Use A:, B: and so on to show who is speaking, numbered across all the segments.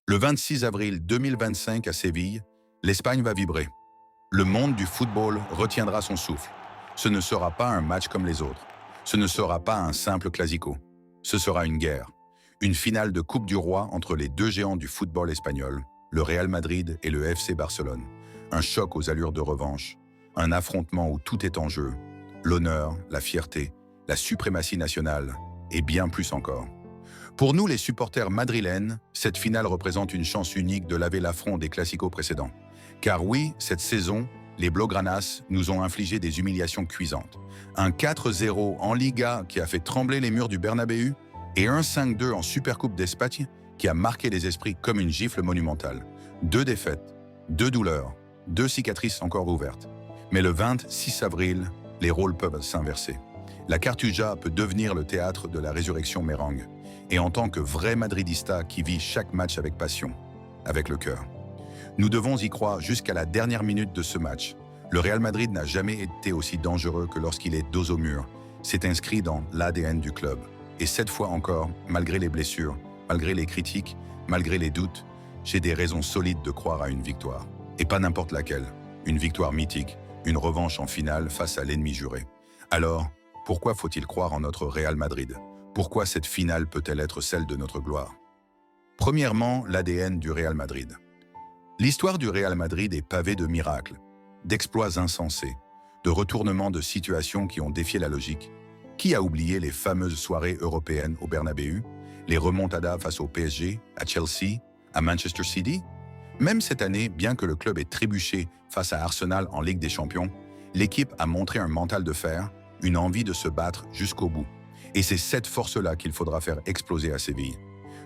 A: Le 26 avril 2025 à Séville, l'Espagne va vibrer. Le monde du football retiendra son souffle. Ce ne sera pas un match comme les autres. Ce ne sera pas un simple classico. Ce sera une guerre. Une finale de Coupe du Roi entre les deux géants du football espagnol, le Real Madrid et le FC Barcelone. Un choc aux allures de revanche. Un affrontement où tout est en jeu. L'honneur, la fierté, la suprématie nationale et bien plus encore. Pour nous, les supporters madrilènes, cette finale représente une chance unique de laver l'affront des classicos précédents. Car oui, cette saison, les Blaugranas nous ont infligé des humiliations cuisantes. Un 4-0 en Liga qui a fait trembler les murs du Bernabéu et un 5-2 en Supercoupe d'Espagne qui a marqué les esprits comme une gifle monumentale. Deux défaites, deux douleurs, deux cicatrices encore ouvertes. Mais le 26 avril, les rôles peuvent s'inverser. La Cartuja peut devenir le théâtre de la résurrection mérengue. Et en tant que vrai madridista qui vit chaque match avec passion, avec le cœur. Nous devons y croire jusqu'à la dernière minute de ce match. Le Real Madrid n'a jamais été aussi dangereux que lorsqu'il est dos au mur. C'est inscrit dans l'ADN du club. Et cette fois encore, malgré les blessures, malgré les critiques, malgré les doutes, j'ai des raisons solides de croire à une victoire. Et pas n'importe laquelle. Une victoire mythique, une revanche en finale face à l'ennemi juré. Alors, pourquoi faut-il croire en notre Real Madrid ? Pourquoi cette finale peut-elle être celle de notre gloire? Premièrement, l'ADN du Real Madrid. L'histoire du Real Madrid est pavée de miracles, d'exploits insensés, de retournements de situations qui ont défié la logique. Qui a oublié les fameuses soirées européennes au Bernabéu, les remontadas face au PSG, à Chelsea, à Manchester City? Même cette année, bien que le club ait trébuché face à Arsenal en Ligue des Champions, l'équipe a montré un mental de fer, une envie de se battre jusqu'au bout. Et c'est cette force-là qu'il faudra faire exploser à Séville.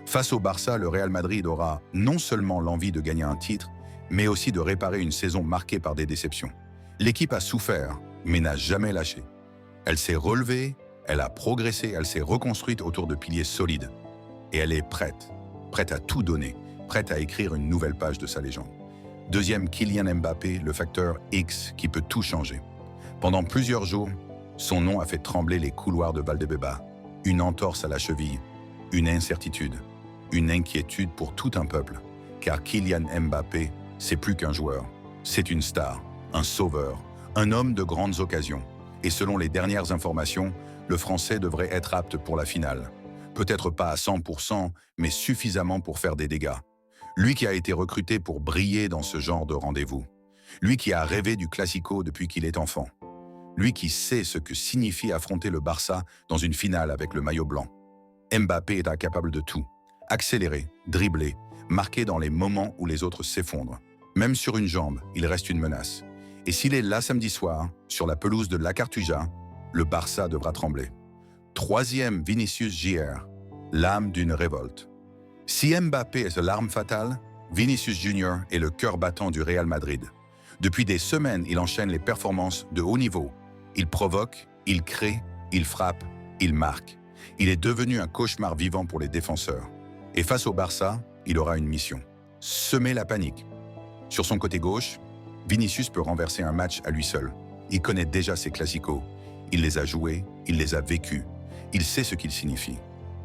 A: Face au Barça, le Real Madrid aura non seulement l'envie de gagner un titre, mais aussi de réparer une saison marquée par des déceptions. L'équipe a souffert, mais n'a jamais lâché. Elle s'est relevée, elle a progressé, elle s'est reconstruite autour de piliers solides. Et elle est prête à tout donner, prête à écrire une nouvelle page de sa légende. Deuxième, Kylian Mbappé, le facteur X qui peut tout changer. Pendant plusieurs jours, son nom a fait trembler les couloirs de Valdebeba. Une entorse à la cheville, une incertitude, une inquiétude pour tout un peuple. Car Kylian Mbappé, c'est plus qu'un joueur. C'est une star, un sauveur, un homme de grandes occasions. Et selon les dernières informations, le Français devrait être apte pour la finale. Peut-être pas à 100%, mais suffisamment pour faire des dégâts. Lui qui a été recruté pour briller dans ce genre de rendez-vous. Lui qui a rêvé du Classico depuis qu'il est enfant. Lui qui sait ce que signifie affronter le Barça dans une finale avec le maillot blanc. Mbappé est incapable de tout. Accélérer, dribbler, marquer dans les moments où les autres s'effondrent. Même sur une jambe, il reste une menace. Et s'il est là samedi soir, sur la pelouse de la Cartuja, le Barça devra trembler. Troisième, Vinicius Jr., l'âme d'une révolte. Si Mbappé est l'arme fatale, Vinicius Jr. est le cœur battant du Real Madrid. Depuis des semaines, il enchaîne les performances de haut niveau. Il provoque, il crée, il frappe, il marque. Il est devenu un cauchemar vivant pour les défenseurs. Et face au Barça, il aura une mission. Semer la panique. Sur son côté gauche, Vinicius peut renverser un match à lui seul. Il connaît déjà ses classicos. Il les a joués, il les a vécus. Il sait ce qu'ils signifient.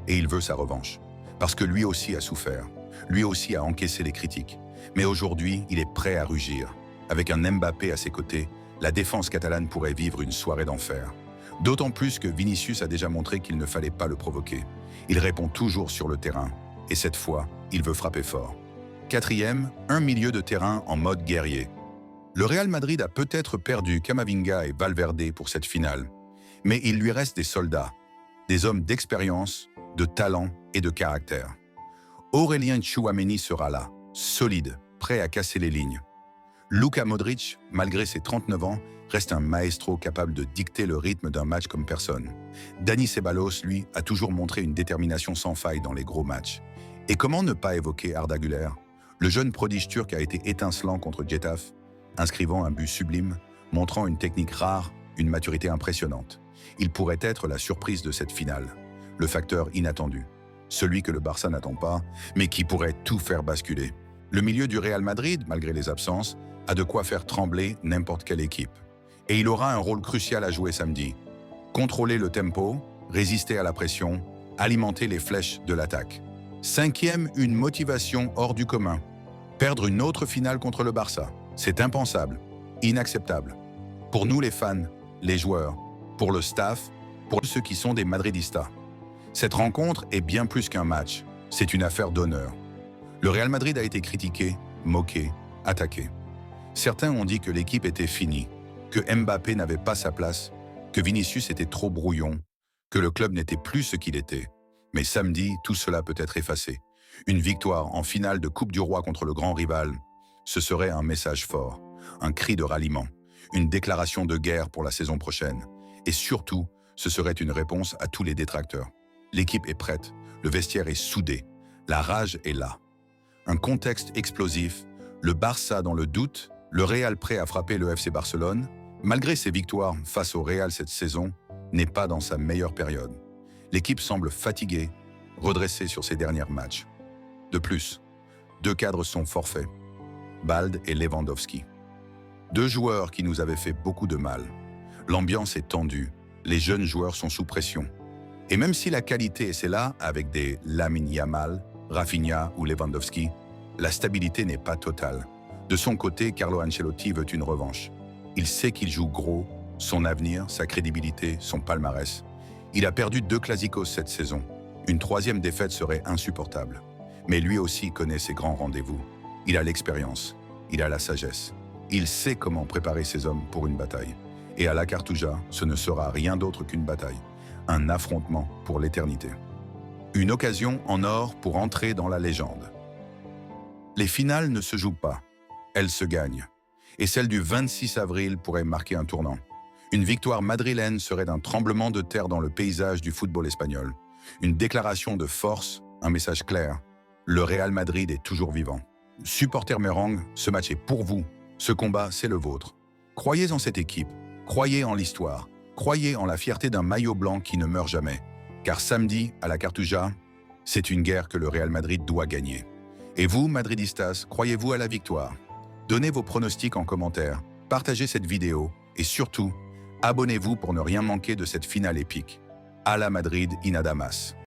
A: Et il veut sa revanche. Parce que lui aussi a souffert. Lui aussi a encaissé les critiques. Mais aujourd'hui, il est prêt à rugir. Avec un Mbappé à ses côtés, la défense catalane pourrait vivre une soirée d'enfer. D'autant plus que Vinicius a déjà montré qu'il ne fallait pas le provoquer. Il répond toujours sur le terrain. Et cette fois, il veut frapper fort. Quatrième, un milieu de terrain en mode guerrier. Le Real Madrid a peut-être perdu Camavinga et Valverde pour cette finale. Mais il lui reste des soldats, des hommes d'expérience, de talent et de caractère. Aurélien Tchouaméni sera là, solide, prêt à casser les lignes. Luka Modric, malgré ses 39 ans, reste un maestro capable de dicter le rythme d'un match comme personne. Dani Ceballos, lui, a toujours montré une détermination sans faille dans les gros matchs. Et comment ne pas évoquer Arda Güler, le jeune prodige turc a été étincelant contre Getafe, inscrivant un but sublime, montrant une technique rare, une maturité impressionnante. Il pourrait être la surprise de cette finale, le facteur inattendu, celui que le Barça n'attend pas, mais qui pourrait tout faire basculer. Le milieu du Real Madrid, malgré les absences, a de quoi faire trembler n'importe quelle équipe. Et il aura un rôle crucial à jouer samedi. Contrôler le tempo, résister à la pression, alimenter les flèches de l'attaque. 5e, une motivation hors du commun. Perdre une autre finale contre le Barça, c'est impensable, inacceptable. Pour nous les fans, les joueurs, pour le staff, pour ceux qui sont des Madridistas. Cette rencontre est bien plus qu'un match, c'est une affaire d'honneur. Le Real Madrid a été critiqué, moqué, attaqué. Certains ont dit que l'équipe était finie, que Mbappé n'avait pas sa place, que Vinicius était trop brouillon, que le club n'était plus ce qu'il était. Mais samedi, tout cela peut être effacé. Une victoire en finale de Coupe du Roi contre le grand rival, ce serait un message fort, un cri de ralliement, une déclaration de guerre pour la saison prochaine. Et surtout, ce serait une réponse à tous les détracteurs. L'équipe est prête, le vestiaire est soudé, la rage est là. Un contexte explosif, le Barça dans le doute, le Real prêt à frapper le FC Barcelone, malgré ses victoires face au Real cette saison, n'est pas dans sa meilleure période. L'équipe semble fatiguée, redressée sur ses derniers matchs. De plus, 2 cadres sont forfaits, Balde et Lewandowski. 2 joueurs qui nous avaient fait beaucoup de mal. L'ambiance est tendue, les jeunes joueurs sont sous pression. Et même si la qualité est là avec des Lamine Yamal, Rafinha ou Lewandowski, la stabilité n'est pas totale. De son côté, Carlo Ancelotti veut une revanche. Il sait qu'il joue gros, son avenir, sa crédibilité, son palmarès. Il a perdu 2 Clásicos cette saison. Une 3e défaite serait insupportable. Mais lui aussi connaît ses grands rendez-vous. Il a l'expérience, il a la sagesse. Il sait comment préparer ses hommes pour une bataille. Et à la Cartuja, ce ne sera rien d'autre qu'une bataille. Un affrontement pour l'éternité. Une occasion en or pour entrer dans la légende. Les finales ne se jouent pas, elles se gagnent. Et celle du 26 avril pourrait marquer un tournant. Une victoire madrilène serait un tremblement de terre dans le paysage du football espagnol. Une déclaration de force, un message clair. Le Real Madrid est toujours vivant. Supporters Merengue, ce match est pour vous. Ce combat, c'est le vôtre. Croyez en cette équipe, croyez en l'histoire, croyez en la fierté d'un maillot blanc qui ne meurt jamais. Car samedi, à la Cartuja, c'est une guerre que le Real Madrid doit gagner. Et vous, Madridistas, croyez-vous à la victoire? Donnez vos pronostics en commentaire, partagez cette vidéo et surtout, abonnez-vous pour ne rien manquer de cette finale épique. À la Madrid, Inadamas.